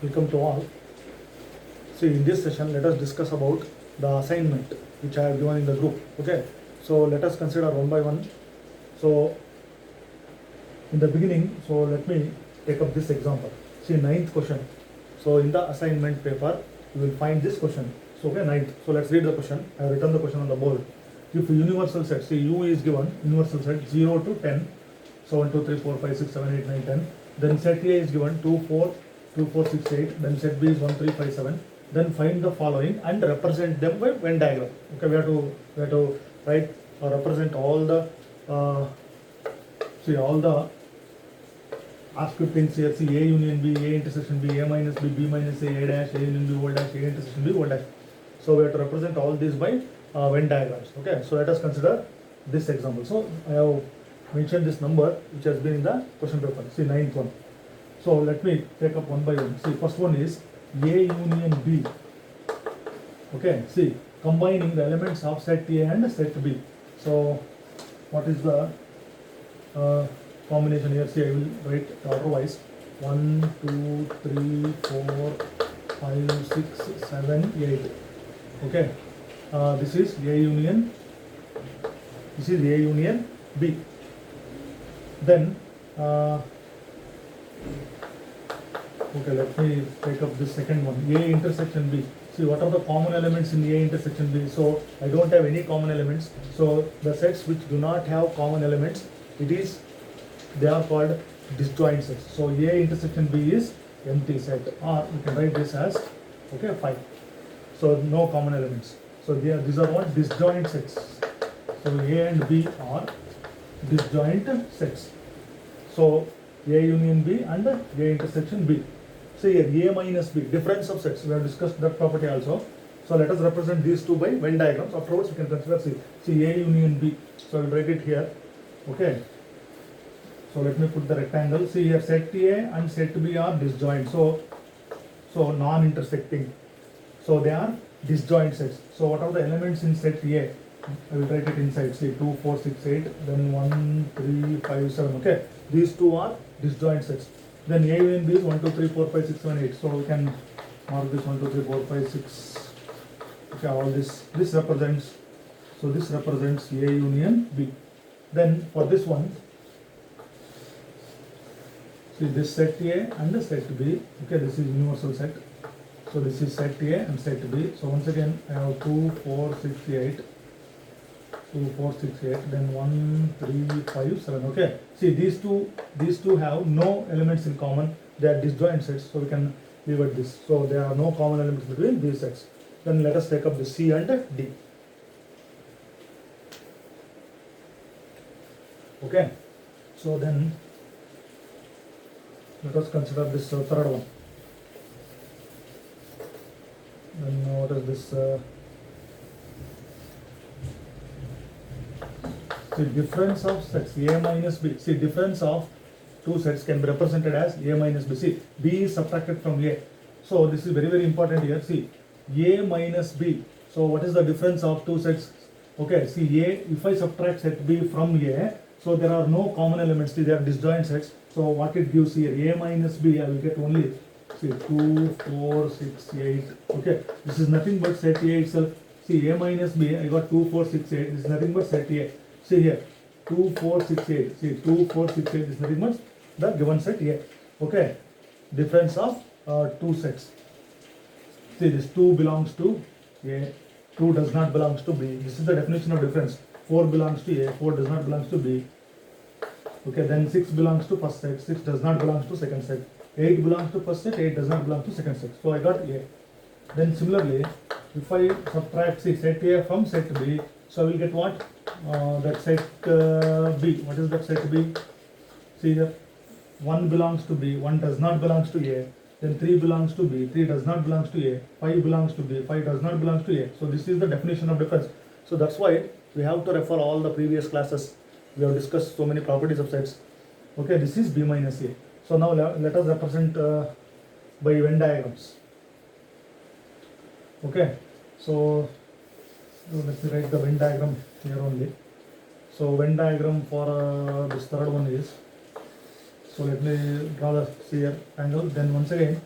Welcome to all. See, in this session, let us discuss about the assignment which I have given in the group. Okay, so let us consider one by one. So, in the beginning, so let me take up this example. See, ninth question. So, in the assignment paper, you will find this question. So, okay, ninth. So, let's read the question. I have written the question on the board. If universal set, see, U is given, universal set 0 to 10. So, 1, 2, 3, 4, 5, 6, 7, 8, 9, 10. Then set A is given 2, 4, 2, 4, 6, 8. Then set B is 1, 3, 5, 7. Then find the following and represent them by Venn diagram. Okay, we have to write or represent all the all the asked things here. See, A union B, A intersection B, A minus B, B minus A dash, A union B, O dash, A intersection B, O dash. So we have to represent all these by Venn diagrams. Okay, so let us consider this example. So I have mentioned this number which has been in the question paper. See, ninth one. So let me take up one by one. See, first one is A union B. Okay, see, combining the elements of set A and set B. So what is the combination here? See, I will write order wise. 1, 2, 3, 4, 5, 6, 7, 8. Okay, this is A union. This is A union B. Then okay, let me take up this second one. A intersection B. See, what are the common elements in A intersection B? So I don't have any common elements. So the sets which do not have common elements, they are called disjoint sets. So A intersection B is empty set, or you can write this as 5. So no common elements. So these are what disjoint sets. So A and B are disjoint sets. So A union B and A intersection B. So here A minus B, difference of sets. We have discussed that property also. So let us represent these two by Venn diagrams. Afterwards we can consider see A union B. So I will write it here. Okay. So let me put the rectangle. See here, set A and set B are disjoint. So non-intersecting. So they are disjoint sets. So what are the elements in set A? I will write it inside. See, 2, 4, 6, 8. Then 1, 3, 5, 7. Okay. These two are disjoint sets. Then A union B is 1, 2, 3, 4, 5, 6, 7, 8. So we can mark this 1, 2, 3, 4, 5, 6. Okay, all this represents. So this represents A union B. Then for this one, see this set A and set B. Okay, this is universal set. So this is set A and set B. So once again, I have 2, 4, 6, 8. 2, 4, 6, 8. Then 1, 3, 5, 7. Okay. See, these two have no elements in common. They are disjoint sets. So we can leave it this. So there are no common elements between these sets. Then let us take up the C and D. Okay. So then let us consider this third one. Then what is this? See, difference of sets A minus B. See, difference of two sets can be represented as A minus B. See, B is subtracted from A. So this is very, very important here. See, A minus B. So what is the difference of two sets? Okay, see, A, if I subtract set B from A, so there are no common elements. See, they are disjoint sets. So what it gives here, A minus B, I will get only, see, 2, 4, 6, 8. Okay, this is nothing but set A itself. See, A minus B, I got 2, 4, 6, 8. This is nothing but set A. See here, 2, 4, 6, 8. See, 2, 4, 6, 8 is nothing but the given set A. Okay, difference of two sets. See, this 2 belongs to A, 2 does not belongs to B. This is the definition of difference. 4 belongs to A, 4 does not belongs to B. Okay, then 6 belongs to first set, 6 does not belongs to second set. 8 belongs to first set, 8 does not belong to second set. So I got A. Then similarly, if I subtract set A from set B, so I will get what? That set B. What is that set B? See here, 1 belongs to B, 1 does not belongs to A. Then 3 belongs to B, 3 does not belongs to A. 5 belongs to B, 5 does not belongs to A. So this is the definition of difference. So that's why we have to refer all the previous classes. We have discussed so many properties of sets. Okay, this is B minus A. So now let us represent by Venn diagrams. Okay, so let me write the Venn diagram here only. So Venn diagram for this third one is, so let me draw the sphere angle. Then once again,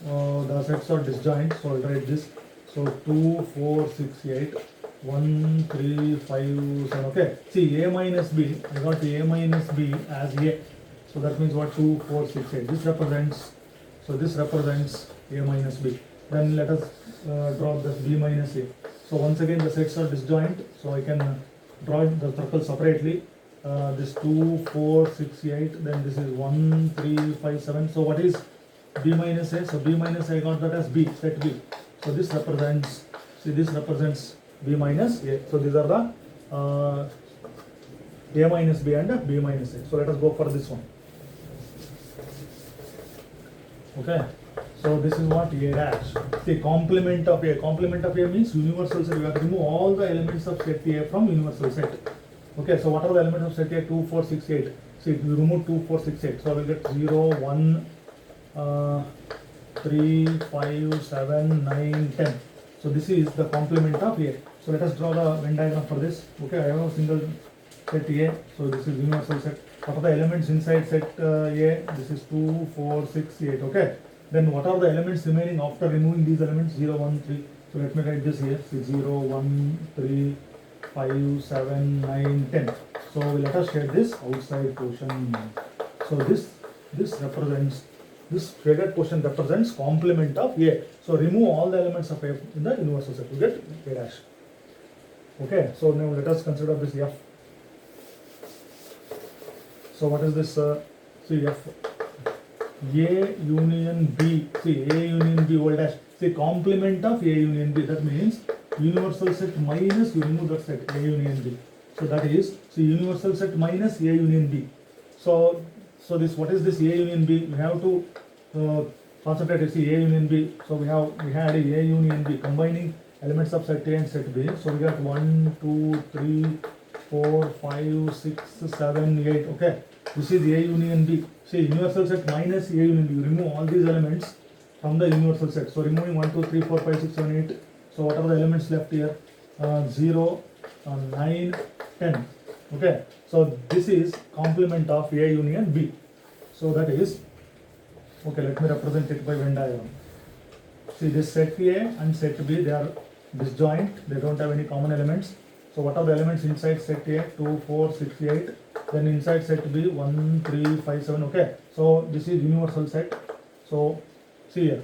the sets are disjoint, so I'll write this. So 2, 4, 6, 8, 1, 3, 5, 7. Okay, see a minus b, I got a minus b as a. So that means what? 2, 4, 6, 8. This represents, so this represents a minus b. Then let us draw this b minus a. So once again the sets are disjoint, so I can draw the circle separately. This 2, 4, 6, 8, then this is 1, 3, 5, 7. So what is b minus a? So b minus a, I got that as b, set b. So this represents, see this represents b minus a. So these are the a minus b and b minus a. So let us go for this one. Okay, so this is what a dash. See, complement of a. Complement of a means universal set. We have to remove all the elements of set A from universal set. Okay, so what are the elements of set A? 2, 4, 6, 8. See, we remove 2, 4, 6, 8. So I will get 0, 1, 3, 5, 7, 9, 10. So this is the complement of A. So let us draw the Venn diagram for this. Okay, I have a single set A. So this is universal set. What are the elements inside set A? This is 2, 4, 6, 8. Okay. Then what are the elements remaining after removing these elements? 0, 1, 3. So let me write this here. See 0, 1, 3, 5, 7, 9, 10. So let us shade this outside portion. So this represents, this shaded portion represents complement of A. So remove all the elements of A in the universal set. You get A dash. Okay. So now let us consider this F. So what is this? See F. A union B. See A union B whole dash. See complement of A union B. That means universal set minus, you remove that set A union B. So that is, see universal set minus A union B. So this, what is this A union B? We have to concentrate to see A union B. So we had a union B combining elements of set A and set B. So we got 1, 2, 3, 4, 5, 6, 7, 8. Okay, this is A union B. See universal set minus A union B. You remove all these elements from the universal set. So removing 1, 2, 3, 4, 5, 6, 7, 8. So what are the elements left here? 0, 9, 10. Okay, so this is complement of A union B. So that is, okay, let me represent it by Venn diagram. See this set A and set B, they are disjoint, they don't have any common elements. So what are the elements inside set A? 2, 4, 6, 8. Then inside set B, 1, 3, 5, 7. Okay, so this is universal set. So see here,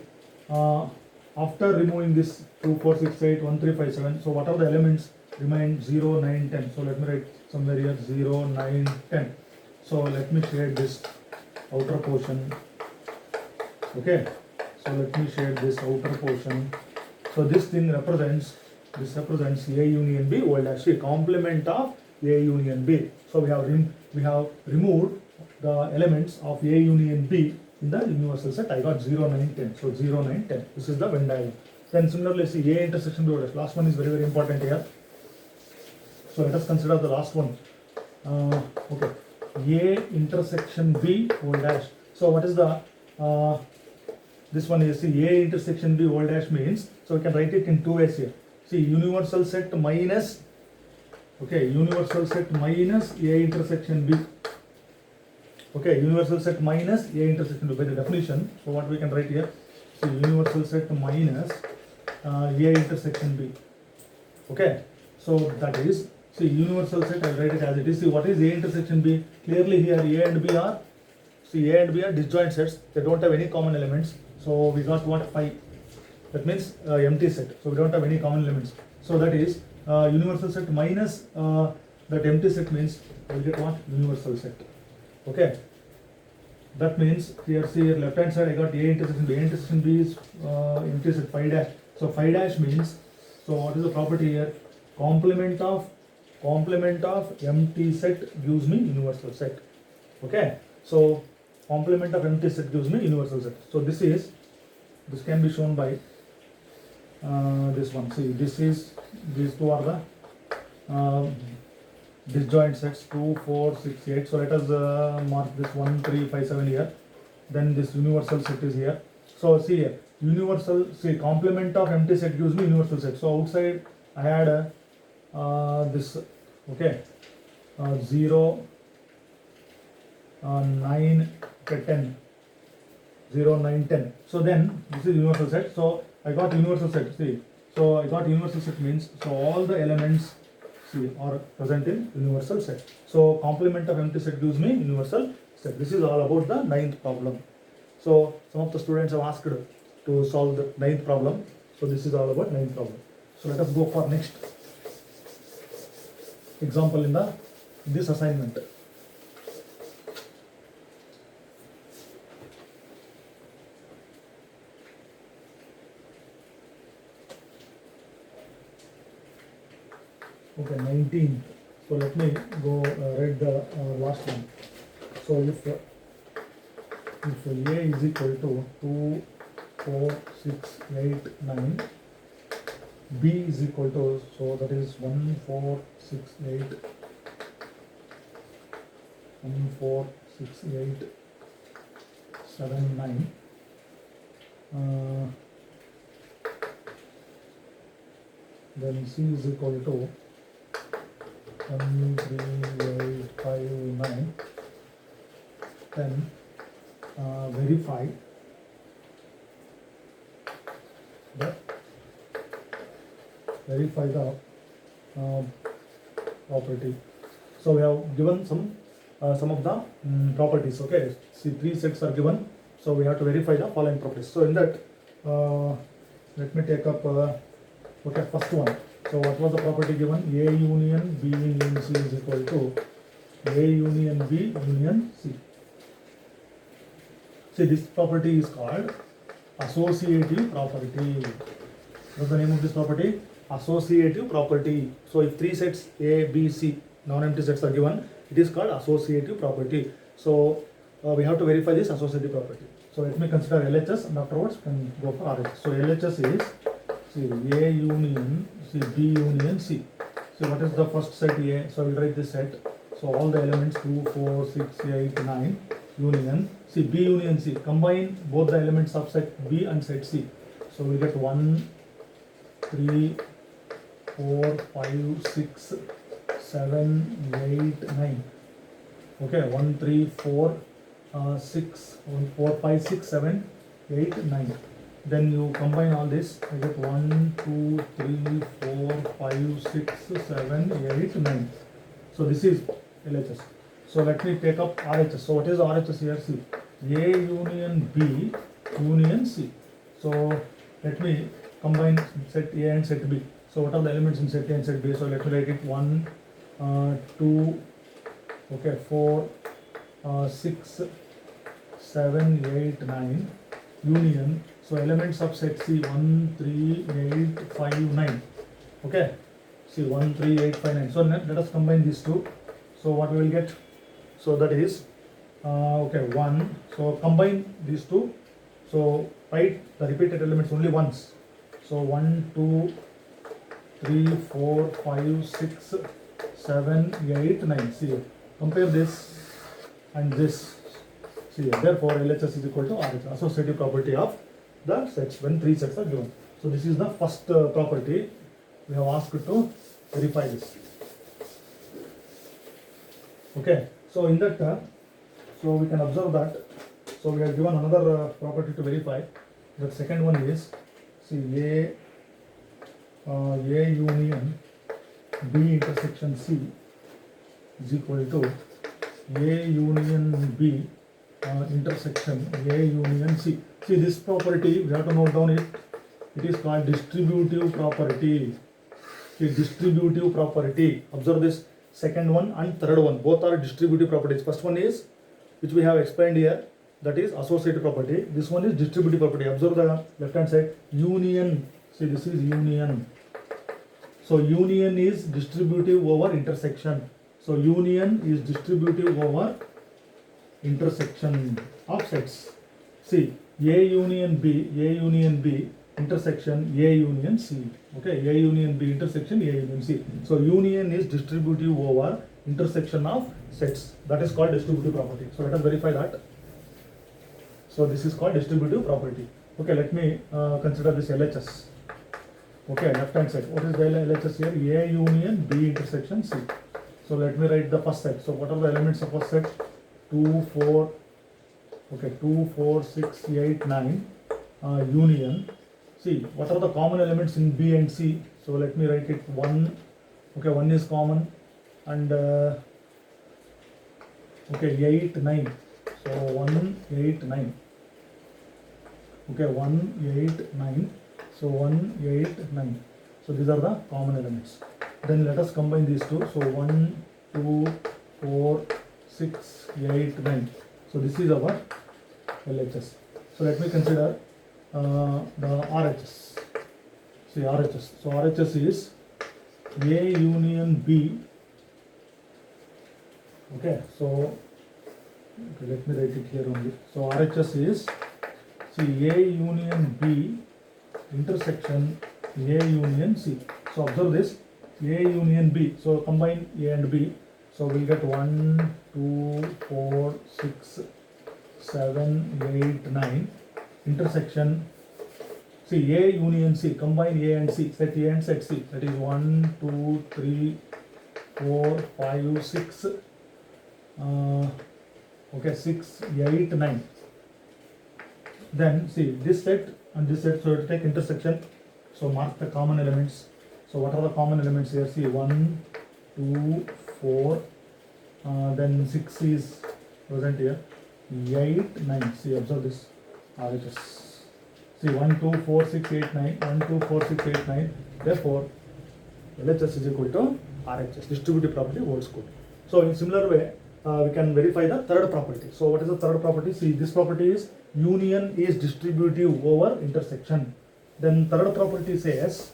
after removing this 2, 4, 6, 8, 1, 3, 5, 7. So what are the elements remain? 0, 9, 10. So let me write somewhere here 0, 9, 10. So let me shade this outer portion. Okay, so let me shade this outer portion. So this thing represents, this represents A union B whole dash. See complement of A union B. So we have removed the elements of A union B in the universal set. I got 0, 9, 10. So 0, 9, 10. This is the Venn diagram. Then similarly, see A intersection B whole dash. Last one is very, very important here. So let us consider the last one. Okay, A intersection B whole dash. So what is the this one is, see A intersection B whole dash means, so we can write it in two ways here. See universal set minus, okay, universal set minus A intersection B. Okay, universal set minus A intersection B by the definition. So what we can write here? See universal set minus A intersection B. Okay, so that is, see universal set, I will write it as it is. See what is A intersection B? Clearly here A and B are, see A and B are disjoint sets. They don't have any common elements. So we got what? 5. That means empty set. So we don't have any common elements. So that is universal set minus that empty set means we will get what? Universal set. Okay. That means here, see here left hand side I got A intersection B. A intersection B is empty set 5 dash. So 5 dash means, so what is the property here? Complement of empty set gives me universal set. Okay. So complement of empty set gives me universal set. So this can be shown by this one. See these two are the disjoint sets 2, 4, 6, 8. So let us mark this 1, 3, 5, 7 here. Then this universal set is here. So see here, universal, see complement of empty set gives me universal set. So outside I had this, okay, 0, 9, okay, 10. 0, 9, 10. So then this is universal set. So I got universal set. See, so I got universal set means so all the elements see are present in universal set. So complement of empty set gives me universal set. This is all about the ninth problem. So some of the students have asked to solve the ninth problem. So this is all about ninth problem. So let us go for next example in this assignment. Okay, 19. So let me go read the last one. So if A is equal to 2, 4, 6, 8, 9, B is equal to, so that is 1, 4, 6, 8, 1, 4, 6, 8, 7, 9. Then C is equal to 1, 3, 8, 5, 9. Then verify the property. So we have given some of the properties. Okay, see, 3 sets are given. So we have to verify the following properties. So in that, let me take up okay, first one. So what was the property given? A union B union C is equal to A union B union C. See, this property is called associative property. What's the name of this property? Associative property. So if 3 sets A, B, C, non-empty sets are given, it is called associative property. So we have to verify this associative property. So let me consider LHS and afterwards can go for RHS. So LHS is, see, A union, see, B union C. So what is the first set A? So I will write this set. So all the elements 2, 4, 6, 8, 9 union. See, B union C. Combine both the elements of set B and set C. So we get 1, 3, 4, 5, 6, 7, 8, 9. Okay, 1, 3, 4, 6, 1, 4, 5, 6, 7, 8, 9. Then you combine all this, I get 1, 2, 3, 4, 5, 6, 7, 8, 9. So this is LHS. So let me take up RHS. So what is RHS here? See, A union B union C. So let me combine set A and set B. So what are the elements in set A and set B? So let me write it 1, 2, okay, 4, 6, 7, 8, 9 union. So elements of set C 1, 3, 8, 5, 9. Okay. See, 1, 3, 8, 5, 9. So let us combine these two. So what we will get? So that is okay, 1. So combine these two. So write the repeated elements only once. So 1, 2, 3, 4, 5, 6, 7, 8, 9. See, compare this and this. See, therefore LHS is equal to RHS, associative property of the sets when 3 sets are given. So this is the first property. We have asked to verify this. Okay, so in that so we can observe that. So we have given another property to verify. The second one is, see, A union B intersection C is equal to A union B intersection A union C. See, this property we have to note down it. It is called distributive property. See, distributive property. Observe this second one and third one. Both are distributive properties. First one is, which we have explained here, that is associative property. This one is distributive property. Observe the left hand side. Union. See, this is union. So union is distributive over intersection. So union is distributive over intersection of sets. See, A union B intersection A union C. Okay, A union B intersection A union C. So union is distributive over intersection of sets. That is called distributive property. So let us verify that. So this is called distributive property. Okay, let me consider this LHS. Okay, left hand side. What is the LHS here? A union B intersection C. So let me write the first set. So what are the elements of first set? 2, 4, Okay, 2, 4, 6, 8, 9 union. See, what are the common elements in B and C? So let me write it 1. Okay, 1 is common, and okay, 8, 9. So 1, 8, 9. Okay, 1, 8, 9. So 1, 8, 9. So these are the common elements. Then let us combine these two. So 1, 2, 4, 6, 8, 9. So this is our LHS. So let me consider the RHS. See, RHS. So RHS is A union B. Okay, so okay, let me write it here only. So RHS is, see, A union B intersection A union C. So observe this, A union B. So combine A and B. So we'll get 1, 2, 4, 6, 7, 8, 9 intersection. See, A union C. Combine A and C. Set A and set C. That is 1, 2, 3, 4, 5, 6. Okay, 6, 8, 9. Then see this set and this set. So to take intersection. So mark the common elements. So what are the common elements here? See, 1, 2, 4. Then 6 is present here. 8, 9. See, observe this. RHS. See, 1, 2, 4, 6, 8, 9. 1, 2, 4, 6, 8, 9. Therefore, LHS is equal to RHS. Distributive property holds good. So in similar way, we can verify the third property. So what is the third property? See, this property is union is distributive over intersection. Then third property says,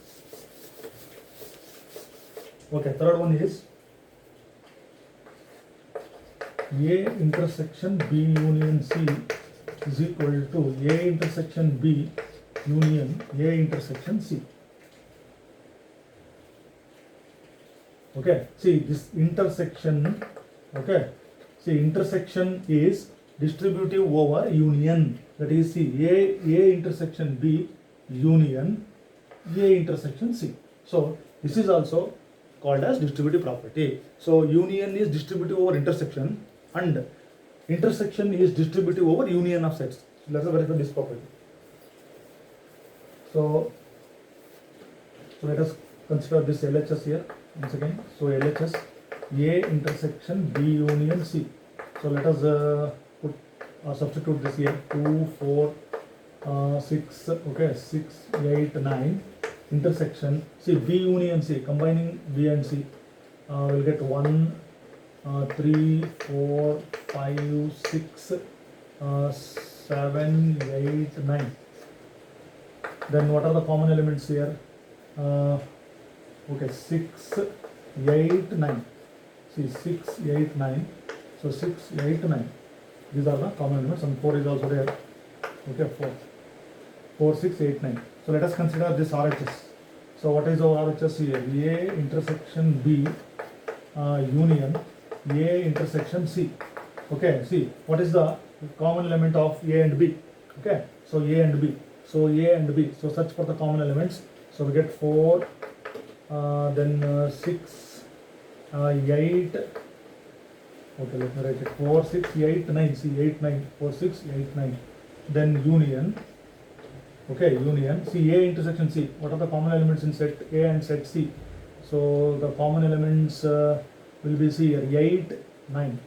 okay, third one is A intersection B union C is equal to A intersection B union A intersection C. Okay, see this intersection, okay, see intersection is distributive over union. That is, see, A intersection B union A intersection C. So this is also called as distributive property. So union is distributive over intersection, and intersection is distributive over union of sets. So let's verify this property. So let us consider this LHS here once again. So LHS A intersection B union C. So let us substitute this here. 2, 4, 6. Okay, 6, 8, 9 intersection. See, B union C. Combining B and C, we'll get 1, 3, 4, 5, 6, 7, 8, 9. Then what are the common elements here? Okay, 6, 8, 9. See, 6, 8, 9. So 6, 8, 9. These are the common elements, and 4 is also there. Okay, 4, 6, 8, 9. So let us consider this RHS. So what is our RHS here? A intersection B union A intersection C. Okay, see, what is the common element of A and B? Okay, so A and B. So A and B. So search for the common elements. So we get 4, then 6, 8. Okay, let me write it. 4, 6, 8, 9. See, 8, 9. 4, 6, 8, 9. Then union. Okay, union. See, A intersection C. What are the common elements in set A and set C? So the common elements will be, see here, 8, 9.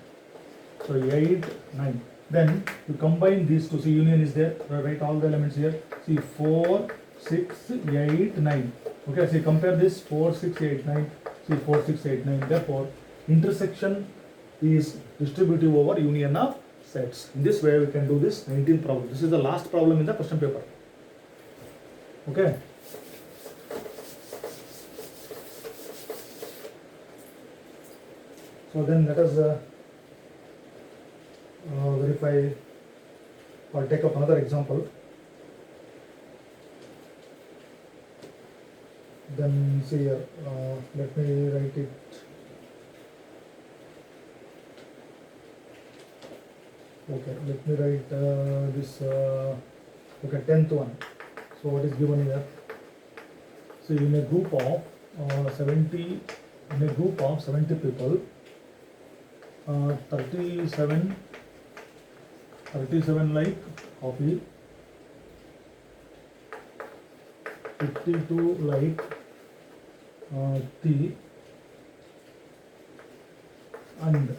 So 8, 9. Then you combine these two. See, union is there. Write all the elements here. See, 4, 6, 8, 9. Okay, see, compare this 4, 6, 8, 9. See, 4, 6, 8, 9. Therefore, intersection is distributive over union of sets. In this way, we can do this 19th problem. This is the last problem in the question paper. Okay. So then let us verify or take up another example. Then see here, let me write it. Okay, let me write this, okay, 10th one. So what is given here? So in a group of 70 people, 37 37 like coffee, 52 like tea, and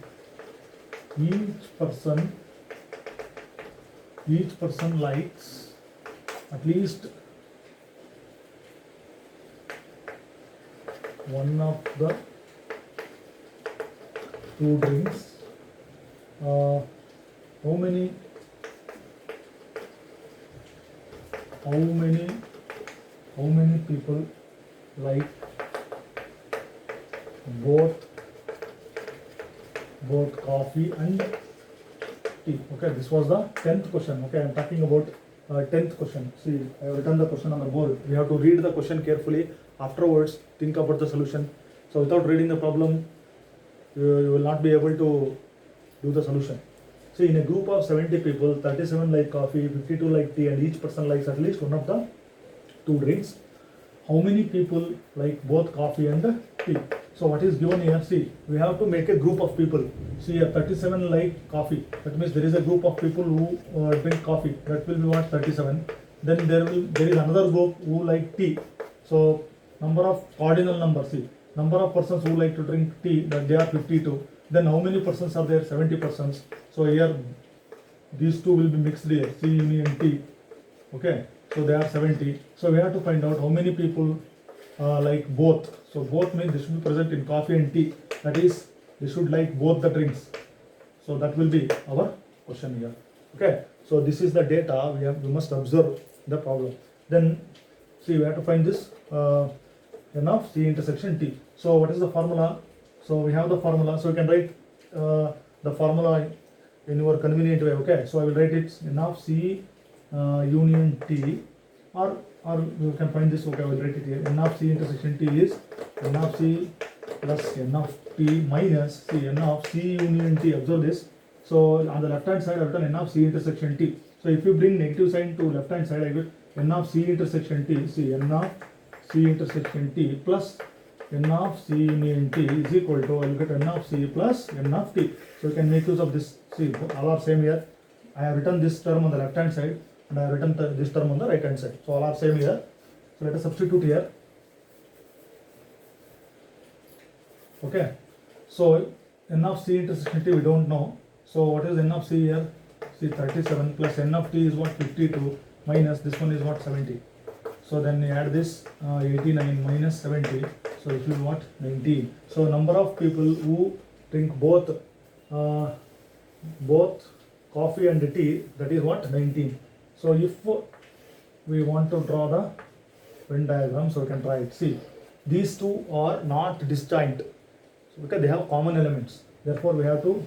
each person likes at least one of the two drinks. How many people like both coffee and tea? Okay, this was the 10th question. Okay, I am talking about 10th question. See, I have written the question on the board. We have to read the question carefully. Afterwards, think about the solution. So without reading the problem, you will not be able to do the solution. See, in a group of 70 people, 37 like coffee, 52 like tea, and each person likes at least one of the two drinks. How many people like both coffee and tea? So what is given here? See, we have to make a group of people. See, here 37 like coffee. That means there is a group of people who drink coffee. That will be what? 37. Then there is another group who like tea. So number of cardinal numbers. See, number of persons who like to drink tea, that they are 52. Then how many persons are there? 70 persons. So here these two will be mixed here, C union T. Okay, so they are 70. So we have to find out how many people like both. So both means they should be present in coffee and tea. That is, they should like both the drinks. So that will be our question here. Okay, so this is the data we must observe the problem. Then see, we have to find this n of C intersection T. So what is the formula? So we have the formula. So you can write the formula in your convenient way. Okay, so I will write it n of C union T, or you can find this. Okay, I will write it here. N of C intersection T is n of C plus n of T minus C n of C union T. Observe this. So on the left hand side I have written n of C intersection T. So if you bring negative sign to left hand side, I will n of C intersection T. See, n of C intersection T plus n of C union T is equal to, I will get n of C plus n of T. So you can make use of this. See, all are same here. I have written this term on the left hand side and I have written this term on the right hand side. So all are same here. So let us substitute here. Okay. So n of C intersection T we don't know. So what is n of C here? See, 37 plus n of T is what? 52 minus this one is what? 70. So then you add this 89 minus 70. So it will be what? 19. So number of people who drink both coffee and tea, that is what? 19. So if we want to draw the Venn diagram, so we can try it. See, these two are not disjoint, so because they have common elements. Therefore, we have to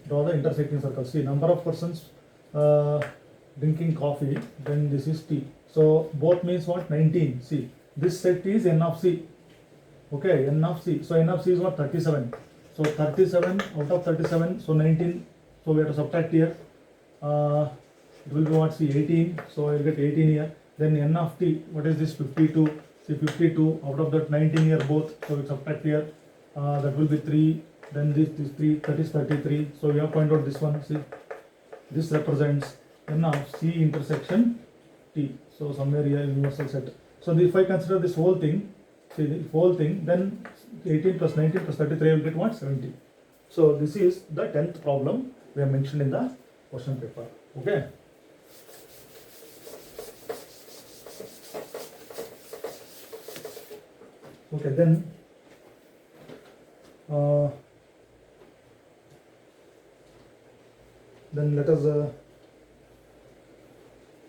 draw the intersecting circle. See, number of persons drinking coffee, then this is tea. So both means what? 19. See, this set is n of C. Okay, n of C. So n of C is what? 37. So 37 out of 37. So 19. So we have to subtract here. It will be what? See, 18. So I will get 18 here. Then n of T. What is this? 52. See, 52 out of that 19 here both. So we subtract here. That will be 3. Then this 3. That is 33. So we have to find out this one. See, this represents n of C intersection T. So somewhere here universal set. So if I consider this whole thing, see the whole thing, then 18 plus 19 plus 33 will get what? 70. So this is the 10th problem we have mentioned in the question paper. Okay. Okay, then let us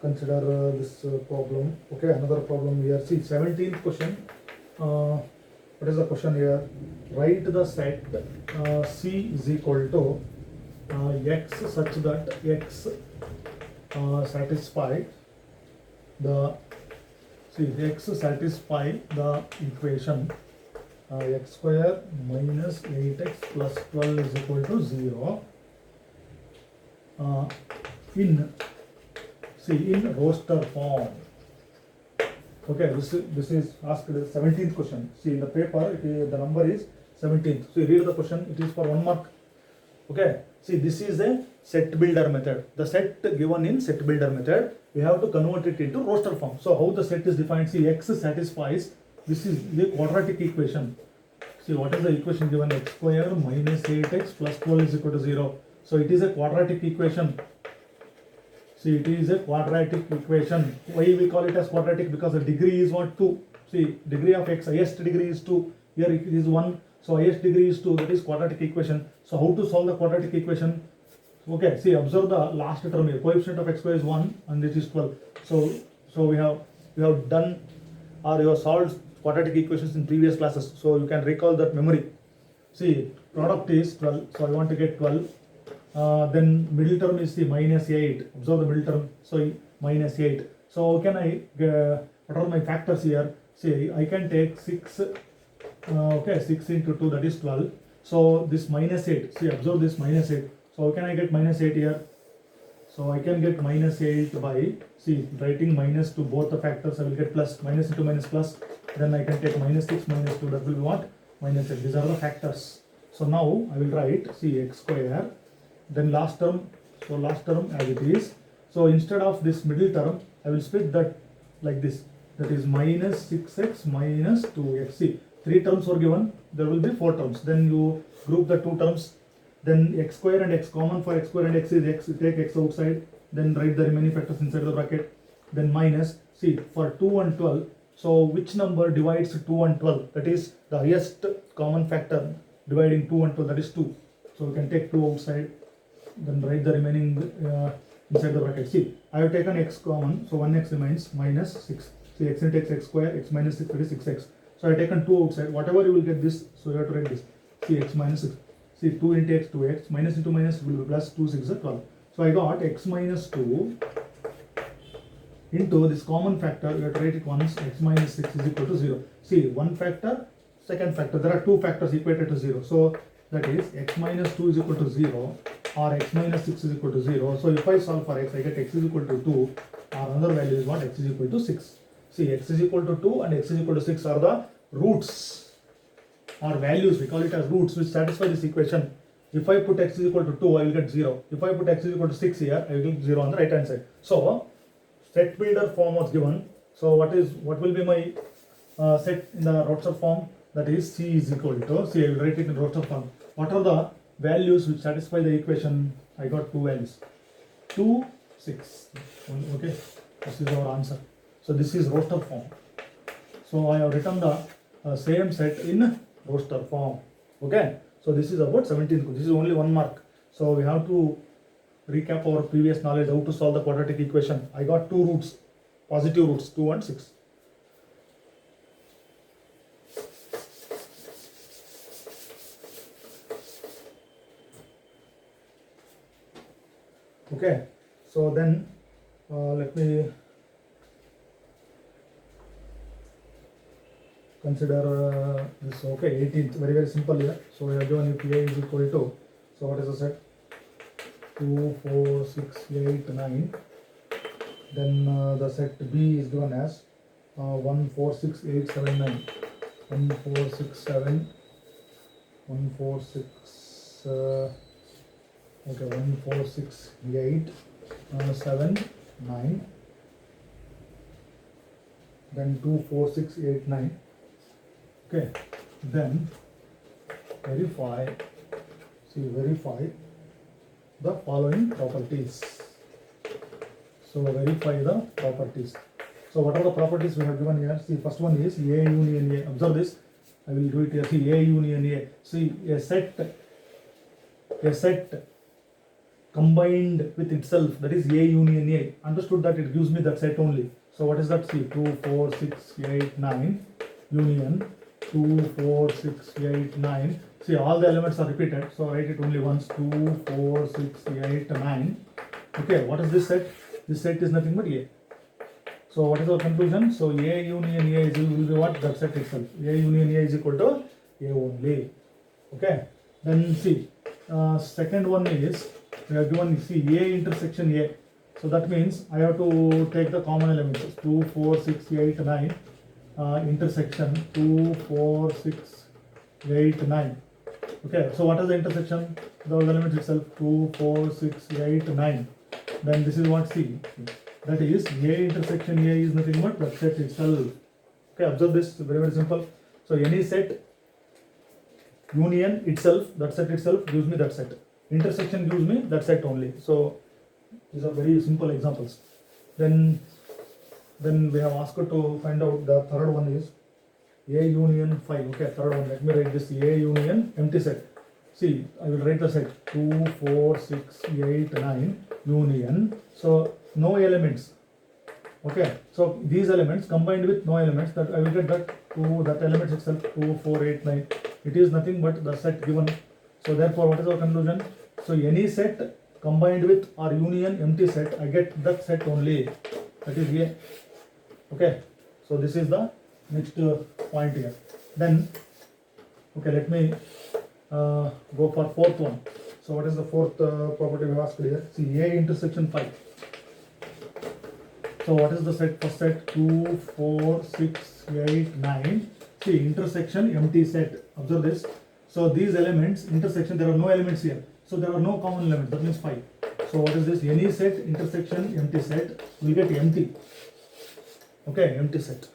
consider this problem. Okay, another problem here. See, 17th question. What is the question here? Write the set C is equal to x such that x satisfy the equation x square minus 8x plus 12 is equal to 0 in roster form. Okay, this is asked the 17th question. See, in the paper the number is 17th. So you read the question. It is for 1 mark. Okay, see, this is a set builder method. The set given in set builder method, we have to convert it into roster form. So how the set is defined? See, x satisfies, this is the quadratic equation. See, what is the equation given? X square minus 8x plus 12 is equal to 0. So it is a quadratic equation. See, it is a quadratic equation. Why we call it as quadratic? Because the degree is what? 2. See, degree of x, highest degree is 2. Here it is 1. So highest degree is 2. That is quadratic equation. So how to solve the quadratic equation? Okay, see, observe the last term here. Coefficient of x square is 1 and it is 12. So we have done, or you have solved quadratic equations in previous classes. So you can recall that memory. See, product is 12. So I want to get 12. Then middle term is the minus 8. Observe the middle term. So minus 8. So how can I what are my factors here? See, I can take 6. Okay, 6 into 2, that is 12. So this minus 8. See, observe this minus 8. So how can I get minus 8 here? So I can get minus 8 by, see, writing minus to both the factors, I will get plus, minus into minus plus. Then I can take minus 6 minus 2, that will be what? Minus 8. These are the factors. So now I will write, see, x square. Then last term, so last term as it is. So instead of this middle term, I will split that like this. That is minus 6x minus 2x. See, 3 terms were given, there will be 4 terms. Then you group the 2 terms. Then x square and x, common for x square and x is x. You take x outside. Then write the remaining factors inside the bracket. Then minus, see, for 2 and 12. So which number divides 2 and 12? That is the highest common factor dividing 2 and 12. That is 2. So we can take 2 outside. Then write the remaining inside the bracket. See, I have taken x common, so 1x remains minus 6. See, x into x square, x minus 6, that is 6x. So I have taken 2 outside. Whatever you will get this, so you have to write this. See, x minus 6. See, 2 into x, 2x, minus into minus will be plus 2, 6 is 12. So I got x minus 2 into this common factor, you have to write it once, x minus 6 is equal to 0. See, one factor, second factor, there are 2 factors equated to 0. So that is x minus 2 is equal to 0 or x minus 6 is equal to 0. So if I solve for x, I get x is equal to 2 or another value is what? X is equal to 6. See, x is equal to 2 and x is equal to 6 are the roots or values, we call it as roots, which satisfy this equation. If I put x is equal to 2, I will get 0. If I put x is equal to 6 here, I will get 0 on the right hand side. So set builder form was given. So what will be my set in the roster form? That is C is equal to, see, I will write it in roster form. What are the values which satisfy the equation? I got 2 values. 2, 6. Okay, this is our answer. So this is roster form. So I have written the same set in roster form. Okay, so this is about 17th. This is only 1 mark. So we have to recap our previous knowledge how to solve the quadratic equation. I got 2 roots, positive roots, 2 and 6. Okay, so then let me consider this. Okay, 18th, very simple here. So we have given if A is equal to, so what is the set? 2, 4, 6, 8, 9. Then the set B is given as 1, 4, 6, 8, 7, 9. 1, 4, 6, 7. 1, 4, 6. Okay, 1, 4, 6, 8, 7, 9. Then 2, 4, 6, 8, 9. Okay, then verify the following properties. So verify the properties. So what are the properties we have given here? See, first one is A union A. Observe this. I will do it here. See, A union A. See, a set combined with itself, that is A union A. Understood that it gives me that set only. So what is that? See, 2, 4, 6, 8, 9 union 2, 4, 6, 8, 9. See, all the elements are repeated. So write it only once. 2, 4, 6, 8, 9. Okay, what is this set? This set is nothing but A. So what is our conclusion? So A union A will be what? That set itself. A union A is equal to A only. Okay. Then see, second one is we have given, see, A intersection A. So that means I have to take the common elements. 2, 4, 6, 8, 9. Intersection 2, 4, 6, 8, 9. Okay, so what is the intersection? Those elements itself 2, 4, 6, 8, 9. Then this is what C. That is A intersection A is nothing but that set itself. Okay, observe this, very very simple. So any set union itself, that set itself gives me that set. Intersection gives me that set only. So these are very simple examples. Then we have asked to find out the third one is A union 5. Okay, third one. Let me write this A union empty set. See, I will write the set 2, 4, 6, 8, 9 union. So no elements. Okay, so these elements combined with no elements, that I will get that that element itself 2, 4, 8, 9. It is nothing but the set given. So therefore, what is our conclusion? So any set combined with or union empty set, I get that set only. That is A. Okay, so this is the next point here. Then, okay, let me go for fourth one. So what is the fourth property we asked here? See, A intersection 5. So what is the set? First set 2, 4, 6, 8, 9. See, intersection empty set. Observe this. So these elements, intersection, there are no elements here. So there are no common elements. That means 5. So what is this? Any set intersection empty set will get empty. Okay, empty set.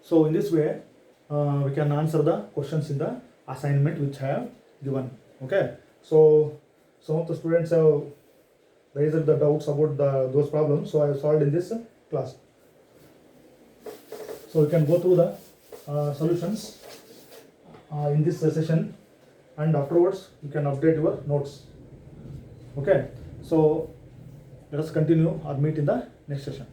So in this way, we can answer the questions in the assignment which I have given. Okay. So some of the students have raised the doubts about those problems. So I have solved in this class. So you can go through the solutions in this session, and afterwards you can update your notes. Okay. So let us continue or meet in the next session.